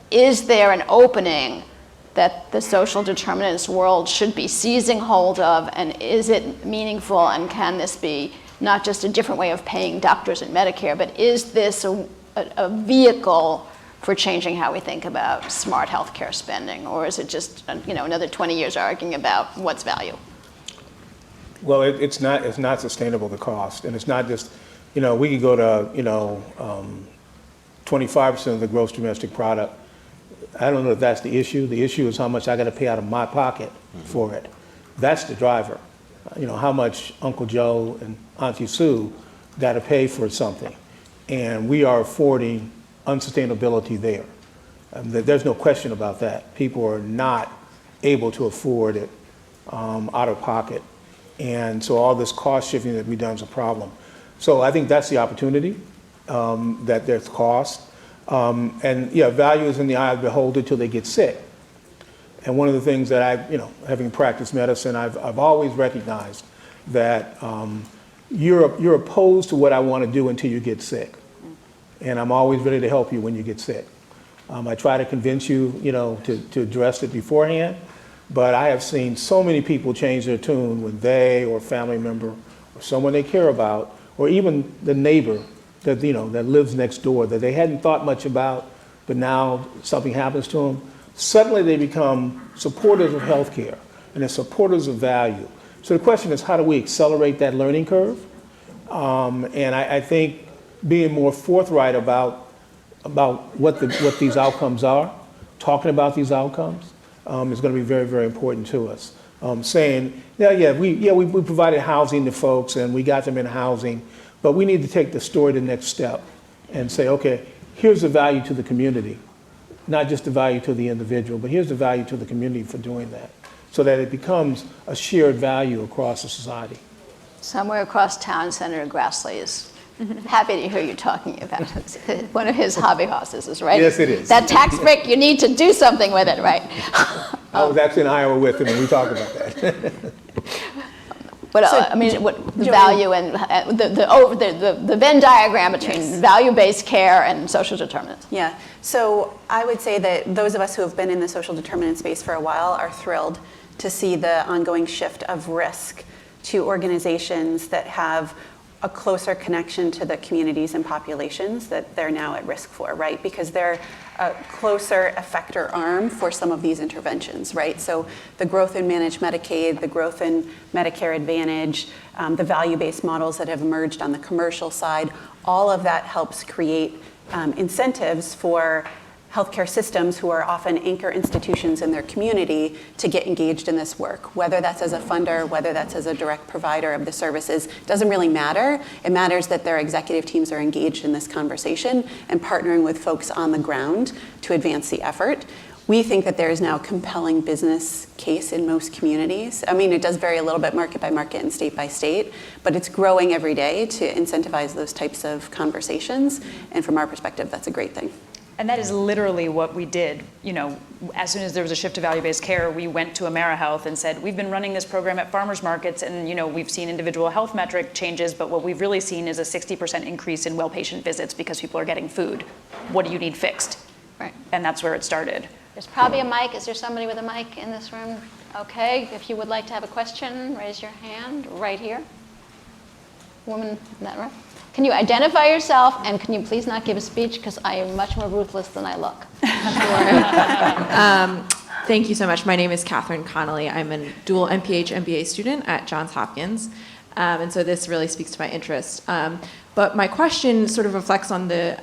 is there an opening that the social determinants world should be seizing hold of, and is it meaningful, and can this be not just a different way of paying doctors in Medicare, but is this a vehicle for changing how we think about smart healthcare spending, or is it just another 20 years arguing about what's value? Well, it's not sustainable, the cost, and it's not just, we could go to 25% of the gross domestic product. I don't know if that's the issue. The issue is how much I got to pay out of my pocket for it. That's the driver. How much Uncle Joe and Auntie Sue got to pay for something. And we are affording unsustainability there. There's no question about that. People are not able to afford it out of pocket. And so all this cost shifting that we've done is a problem. So I think that's the opportunity, that there's cost. And yeah, value is in the eye of the beholder till they get sick. And one of the things that having practiced medicine, I've always recognized that you're opposed to what I want to do until you get sick. And I'm always ready to help you when you get sick. I try to convince you, to address it beforehand. But I have seen so many people change their tune when they or a family member or someone they care about, or even the neighbor that lives next door that they hadn't thought much about, but now something happens to them. Suddenly they become supporters of healthcare and they're supporters of value. So the question is, how do we accelerate that learning curve? And I think being more forthright about what these outcomes are, talking about these outcomes, is going to be very, very important to us. Saying, we provided housing to folks and we got them in housing, but we need to take the story to the next step and say, okay, here's the value to the community, not just the value to the individual, but here's the value to the community for doing that, so that it becomes a shared value across the society. Somewhere across town, Senator Grassley is happy to hear you talking about one of his hobby horses, right? Yes, it is. That tax break, you need to do something with it, right? I was actually in Iowa with him, and we talked about that. But the value and the Venn diagram between value-based care and social determinants. Yeah, so I would say that those of us who have been in the social determinant space for a while are thrilled to see the ongoing shift of risk to organizations that have a closer connection to the communities and populations that they're now at risk for, right? Because they're a closer effector arm for some of these interventions, right? So the growth in managed Medicaid, the growth in Medicare Advantage, the value-based models that have emerged on the commercial side, all of that helps create incentives for healthcare systems, who are often anchor institutions in their community, to get engaged in this work. Whether that's as a funder, whether that's as a direct provider of the services, doesn't really matter. It matters that their executive teams are engaged in this conversation and partnering with folks on the ground to advance the effort. We think that there is now a compelling business case in most communities. I mean, it does vary a little bit market by market and state by state, but it's growing every day to incentivize those types of conversations. And from our perspective, that's a great thing. And that is literally what we did. As soon as there was a shift to value-based care, we went to AmeriHealth and said, we've been running this program at farmers markets, and we've seen individual health metric changes, but what we've really seen is a 60% increase in well patient visits because people are getting food. What do you need fixed? Right. And that's where it started. There's probably a mic. Is there somebody with a mic in this room? Okay, if you would like to have a question, raise your hand right here. Woman in that row. Can you identify yourself, and can you please not give a speech, because I am much more ruthless than I look. Thank you so much. My name is Katherine Connelly. I'm a dual MPH MBA student at Johns Hopkins, and so this really speaks to my interest. But my question sort of reflects on the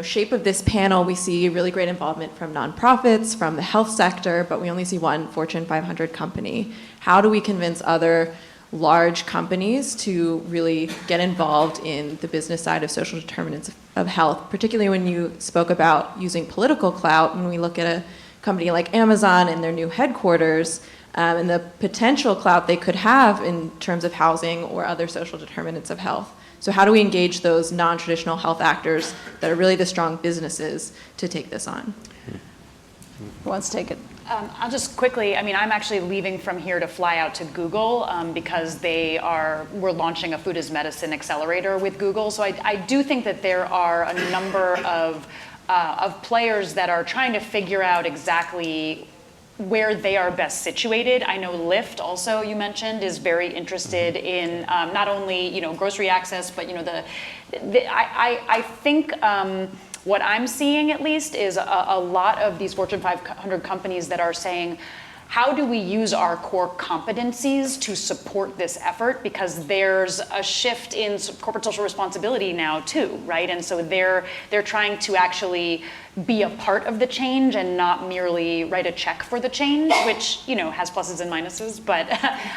shape of this panel. We see really great involvement from nonprofits, from the health sector, but we only see one Fortune 500 company. How do we convince other large companies to really get involved in the business side of social determinants of health, particularly when you spoke about using political clout? When we look at a company like Amazon and their new headquarters, and the potential clout they could have in terms of housing or other social determinants of health. So how do we engage those non-traditional health actors that are really the strong businesses to take this on? Who wants to take it? I'll just quickly, I'm actually leaving from here to fly out to Google because we're launching a food as medicine accelerator with Google. So I do think that there are a number of players that are trying to figure out exactly where they are best situated. I know Lyft also, you mentioned, is very interested in not only grocery access, but I think what I'm seeing, at least, is a lot of these Fortune 500 companies that are saying, how do we use our core competencies to support this effort? Because there's a shift in corporate social responsibility now too, right? And so they're trying to actually be a part of the change and not merely write a check for the change, which, you know, has pluses and minuses. But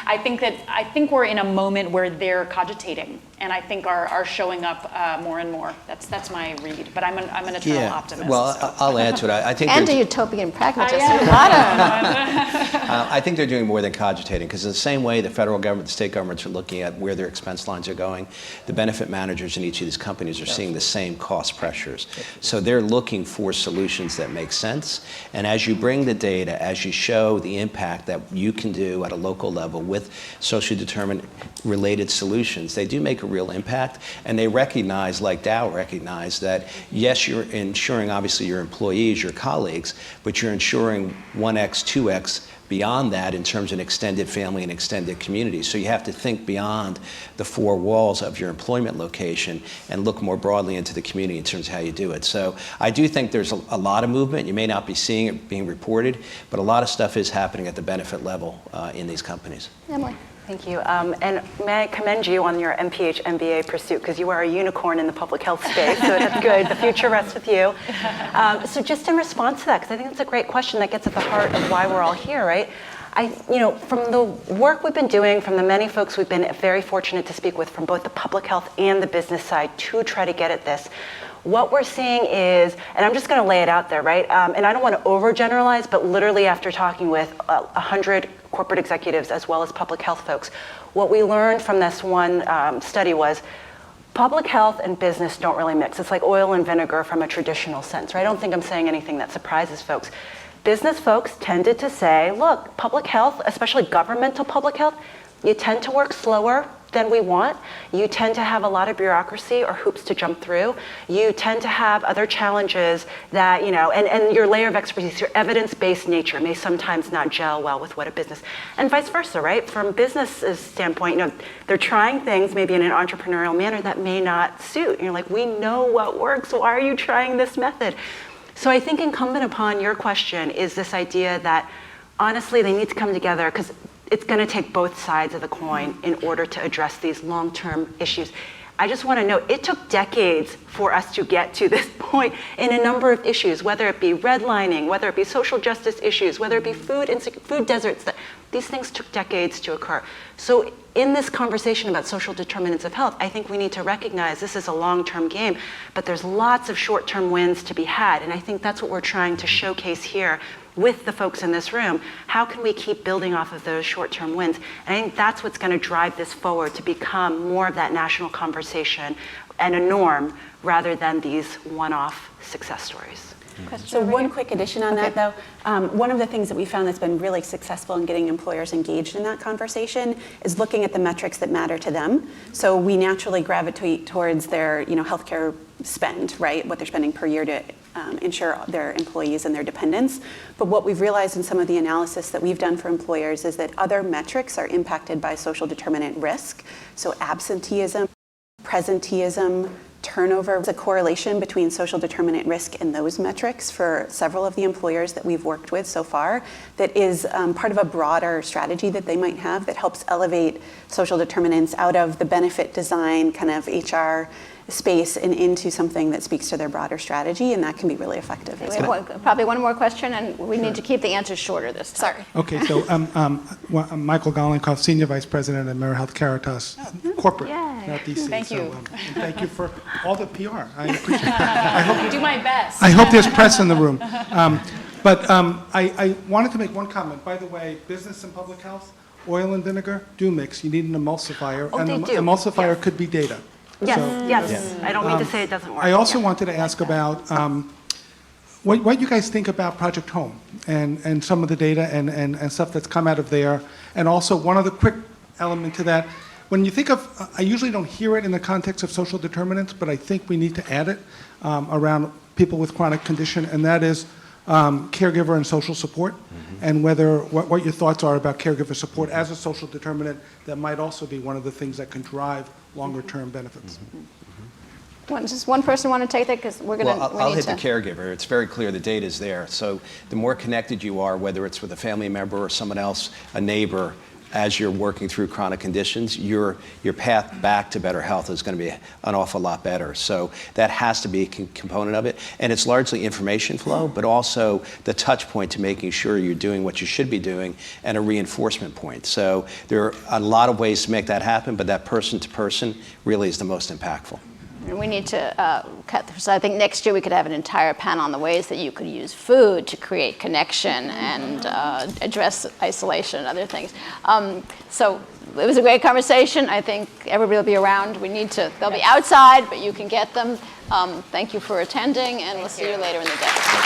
I think we're in a moment where they're cogitating, and I think are showing up more and more. That's my read. But I'm an eternal optimist. Well, so. I'll add to it. I think And a they're- utopian pragmatist. I think they're doing more than cogitating, because in the same way the federal government, the state governments are looking at where their expense lines are going, the benefit managers in each of these companies are seeing the same cost pressures. So they're looking for solutions that make sense. And as you bring the data, as you show the impact that you can do at a local level with socially determined related solutions, they do make a real impact. And they recognize, like Dow recognized, that yes, you're ensuring obviously your employees, your colleagues, but you're ensuring 1x, 2x beyond that in terms of an extended family and extended community. So you have to think beyond the four walls of your employment location and look more broadly into the community in terms of how you do it. So I do think there's a lot of movement. You may not be seeing it being reported, but a lot of stuff is happening at the benefit level in these companies. Emily. Thank you. And may I commend you on your MPH MBA pursuit, because you are a unicorn in the public health space, so that's good. The future rests with you. So just in response to that, because I think it's a great question that gets at the heart of why we're all here, right? From the work we've been doing, from the many folks we've been very fortunate to speak with from both the public health and the business side to try to get at this, what we're seeing is, and I'm just going to lay it out there, right? And I don't want to overgeneralize, but literally after talking with 100 corporate executives as well as public health folks, what we learned from this one study was public health and business don't really mix. It's like oil and vinegar from a traditional sense, right? I don't think I'm saying anything that surprises folks. Business folks tended to say, look, public health, especially governmental public health, you tend to work slower than we want. You tend to have a lot of bureaucracy or hoops to jump through. You tend to have other challenges that, and your layer of expertise, your evidence-based nature may sometimes not gel well with what a business, and vice versa, right? From business's standpoint, they're trying things maybe in an entrepreneurial manner that may not suit. And you're like, we know what works, why are you trying this method? So I think incumbent upon your question is this idea that honestly they need to come together, because it's going to take both sides of the coin in order to address these long-term issues. I just want to note, it took decades for us to get to this point in a number of issues, whether it be redlining, whether it be social justice issues, whether it be food deserts. These things took decades to occur. So in this conversation about social determinants of health, I think we need to recognize this is a long-term game, but there's lots of short-term wins to be had. And I think that's what we're trying to showcase here with the folks in this room. How can we keep building off of those short-term wins? And I think that's what's going to drive this forward to become more of that national conversation and a norm rather than these one-off success stories. So one quick addition on that, though. One of the things that we found that's been really successful in getting employers engaged in that conversation is looking at the metrics that matter to them. So we naturally gravitate towards their, healthcare spend, right? What they're spending per year to insure their employees and their dependents. But what we've realized in some of the analysis that we've done for employers is that other metrics are impacted by social determinant risk. So absenteeism, presenteeism, turnover. There's a correlation between social determinant risk and those metrics for several of the employers that we've worked with so far that is part of a broader strategy that they might have that helps elevate social determinants out of the benefit design kind of HR space and into something that speaks to their broader strategy, and that can be really effective. We have probably one more question, and we need to keep the answers shorter this time. Sorry. Okay, so I'm Michael Golinkoff, Senior Vice President at AmeriHealth Caritas, corporate, not DC. Thank you. And thank you for all the PR. I appreciate it. I hope, Do my best. I hope there's press in the room. But I wanted to make one comment. By the way, business and public health, oil and vinegar do mix. You need an emulsifier, Oh, and they an do. emulsifier could be data. Yes. I don't mean to say it doesn't work. I also wanted to ask about what you guys think about Project Home and some of the data and stuff that's come out of there. And also one other quick element to that. When you think of, I usually don't hear it in the context of social determinants, but I think we need to add it around people with chronic condition, and that is caregiver and social support, and whether what your thoughts are about caregiver support as a social determinant that might also be one of the things that can drive longer term benefits. Does one person want to take that? Because we're going to. Well, I'll hit the caregiver. It's very clear the data is there. So the more connected you are, whether it's with a family member or someone else, a neighbor, as you're working through chronic conditions, your path back to better health is going to be an awful lot better. So that has to be a component of it. And it's largely information flow, but also the touch point to making sure you're doing what you should be doing and a reinforcement point. So there are a lot of ways to make that happen, but that person to person really is the most impactful. And we need to so I think next year we could have an entire panel on the ways that you could use food to create connection and address isolation and other things. So it was a great conversation. I think everybody will be around. They'll be outside, but you can get them. Thank you for attending, and we'll see you later in the day.